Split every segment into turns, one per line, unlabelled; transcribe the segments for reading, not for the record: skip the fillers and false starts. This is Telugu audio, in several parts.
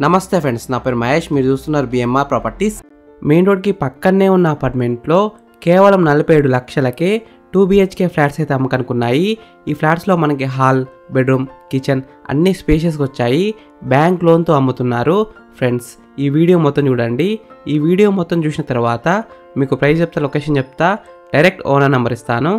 నమస్తే ఫ్రెండ్స్, నా పేరు మహేష్. మీరు చూస్తున్నారు బిఎంఆర్ ప్రాపర్టీస్. మెయిన్ రోడ్కి పక్కనే ఉన్న అపార్ట్మెంట్లో కేవలం 47 లక్షలకే 2 BHK ఫ్లాట్స్ అయితే అమ్మకనుకున్నాయి. ఈ ఫ్లాట్స్లో మనకి హాల్, బెడ్రూమ్, కిచెన్ అన్ని స్పేషియస్గా వచ్చాయి. బ్యాంక్ లోన్తో అమ్ముతున్నారు. ఫ్రెండ్స్, ఈ వీడియో మొత్తం చూడండి. ఈ వీడియో మొత్తం చూసిన తర్వాత మీకు ప్రైస్ చెప్తా, లొకేషన్ చెప్తా, డైరెక్ట్ ఓనర్ నెంబర్ ఇస్తాను.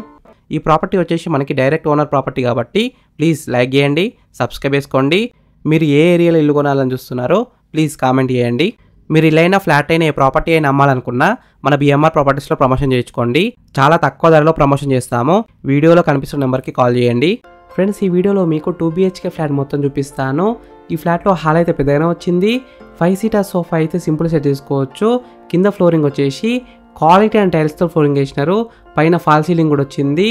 ఈ ప్రాపర్టీ వచ్చేసి మనకి డైరెక్ట్ ఓనర్ ప్రాపర్టీ కాబట్టి ప్లీజ్ లైక్ చేయండి, సబ్స్క్రైబ్ చేసుకోండి. మీరు ఏ ఏరియాలో ఇల్లు కొనాలని చూస్తున్నారో ప్లీజ్ కామెంట్ చేయండి. మీరు ఇల్లైనా ఫ్లాట్ అయినా ఏ ప్రాపర్టీ అయినా అమ్మాలనుకున్నా మన బిఎంఆర్ ప్రాపర్టీస్లో ప్రమోషన్ చేయించుకోండి. చాలా తక్కువ ధరలో ప్రమోషన్ చేస్తాము. వీడియోలో కనిపిస్తున్న నెంబర్కి కాల్ చేయండి. ఫ్రెండ్స్, ఈ వీడియోలో మీకు 2 BHK ఫ్లాట్ మొత్తం చూపిస్తాను. ఈ ఫ్లాట్లో హాల్ అయితే పెద్దగానే వచ్చింది. 5 సీటర్ సోఫా అయితే సింపుల్ సెట్ చేసుకోవచ్చు. కింద ఫ్లోరింగ్ వచ్చేసి క్వాలిటీ అండ్ టైల్స్తో ఫ్లోరింగ్ వేసినారు. పైన ఫాల్ సీలింగ్ కూడా వచ్చింది.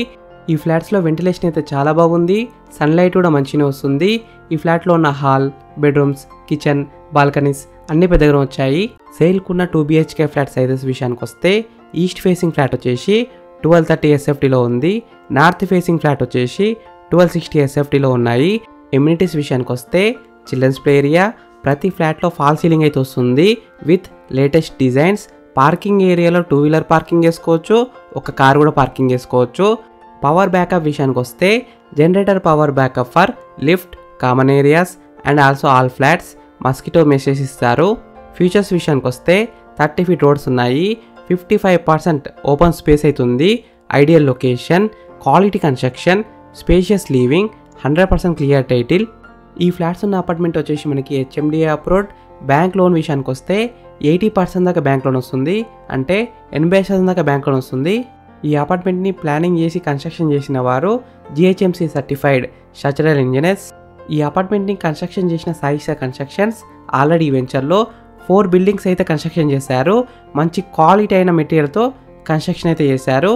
ఈ ఫ్లాట్స్లో వెంటిలేషన్ అయితే చాలా బాగుంది. సన్లైట్ కూడా మంచిగా వస్తుంది. ఈ ఫ్లాట్లో ఉన్న హాల్, బెడ్రూమ్స్, కిచెన్, బాల్కనీస్ అన్ని పెద్దగా వచ్చాయి. సేల్కున్న 2 BHK ఫ్లాట్ సైజెస్ విషయానికి వస్తే ఈస్ట్ ఫేసింగ్ ఫ్లాట్ వచ్చేసి 1230 SFTలో ఉంది. నార్త్ ఫేసింగ్ ఫ్లాట్ వచ్చేసి 1260 SFTలో ఉన్నాయి. ఎమ్యూనిటీస్ విషయానికి వస్తే చిల్డ్రన్స్ ప్లే ఏరియా, ప్రతి ఫ్లాట్లో ఫాల్ సీలింగ్ అయితే వస్తుంది విత్ లేటెస్ట్ డిజైన్స్. పార్కింగ్ ఏరియాలో 2 వీలర్ పార్కింగ్ చేసుకోవచ్చు, ఒక కార్ కూడా పార్కింగ్ చేసుకోవచ్చు. పవర్ బ్యాకప్ విషయానికి వస్తే generator power backup for lift, common areas and also all flats. Mosquito meshes ఇస్తారు. ఫీచర్స్ విషయానికి వస్తే 30 feet రోడ్స్ ఉన్నాయి. 55% ఓపెన్ స్పేస్ అవుతుంది. Ideal location, quality construction, spacious living, 100% clear title. ఈ ఫ్లాట్స్ ఉన్న అపార్ట్మెంట్ వచ్చేసి మనకి HMDA అప్రూవ్డ్. బ్యాంక్ లోన్ విషయానికి వస్తే 80% దాకా బ్యాంక్ లోన్ వస్తుంది. అంటే 80% దాకా బ్యాంక్ లోన్ వస్తుంది. ఈ అపార్ట్మెంట్ని ప్లానింగ్ చేసి కన్స్ట్రక్షన్ చేసిన వారు GHMC సర్టిఫైడ్ స్ట్రక్చరల్ ఇంజనీర్స్. ఈ అపార్ట్మెంట్ని కన్స్ట్రక్షన్ చేసిన సాయిషా కన్స్ట్రక్షన్స్ ఆల్రెడీ ఈ వెంచర్లో 4 బిల్డింగ్స్ అయితే కన్స్ట్రక్షన్ చేశారు. మంచి క్వాలిటీ అయిన మెటీరియల్తో కన్స్ట్రక్షన్ అయితే చేశారు.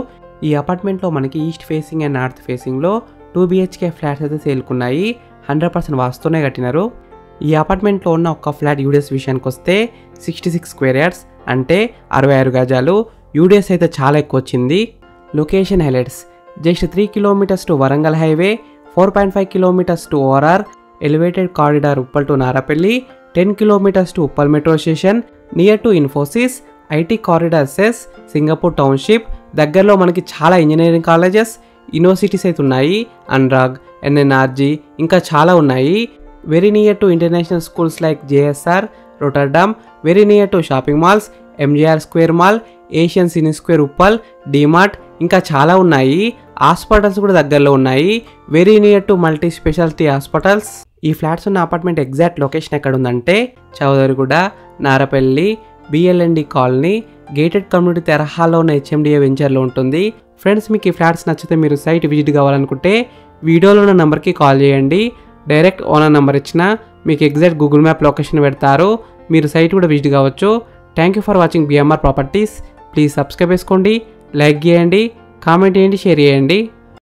ఈ అపార్ట్మెంట్లో మనకి ఈస్ట్ ఫేసింగ్ అండ్ నార్త్ ఫేసింగ్లో 2 BHK ఫ్లాట్స్ అయితే సేల్కున్నాయి. 100% వాస్తునే కట్టినారు. ఈ అపార్ట్మెంట్లో ఉన్న ఒక ఫ్లాట్ యూడిఎస్ విషయానికి వస్తే 66 స్క్వేర్ యార్డ్స్ అంటే 66 గజాలు. యూడిఎస్ అయితే చాలా ఎక్కువ వచ్చింది. Location highlights: just 3 kilometers to Warangal highway, 4.5 kilometers to ORR, elevated corridor Uppal to Narapally, 10 kilometers to Uppal metro station, near to Infosys, IT corridor సెస్, సింగపూర్ టౌన్షిప్. దగ్గరలో మనకి చాలా ఇంజనీరింగ్ కాలేజెస్, యూనివర్సిటీస్ అయితే ఉన్నాయి. అనురాగ్, NNRG ఇంకా చాలా ఉన్నాయి. Very near to international schools like JSR, Rotterdam. Very near to shopping malls, MGR square mall, Asian cine square Uppal, DMart ఇంకా చాలా ఉన్నాయి. హాస్పిటల్స్ కూడా దగ్గరలో ఉన్నాయి. Very near to multi speciality hospitals. ఈ ఫ్లాట్స్ ఉన్న అపార్ట్మెంట్ ఎగ్జాక్ట్ లొకేషన్ ఎక్కడ ఉందంటే Chowdariguda, Narapally, BLND colony, gated community తరహాలో ఉన్న HMDA వెంచర్లో ఉంటుంది. ఫ్రెండ్స్, మీకు ఈ ఫ్లాట్స్ నచ్చితే మీరు సైట్ విజిట్ కావాలనుకుంటే వీడియోలో ఉన్న నెంబర్కి కాల్ చేయండి. డైరెక్ట్ ఓనర్ నెంబర్ ఇచ్చిన మీకు ఎగ్జాక్ట్ గూగుల్ మ్యాప్ లొకేషన్ పెడతారు. మీరు సైట్ కూడా విజిట్ కావచ్చు. Thank you for watching BMR properties. Please subscribe చేసుకోండి, లైక్ చేయండి, కామెంట్ చేయండి, షేర్ చేయండి.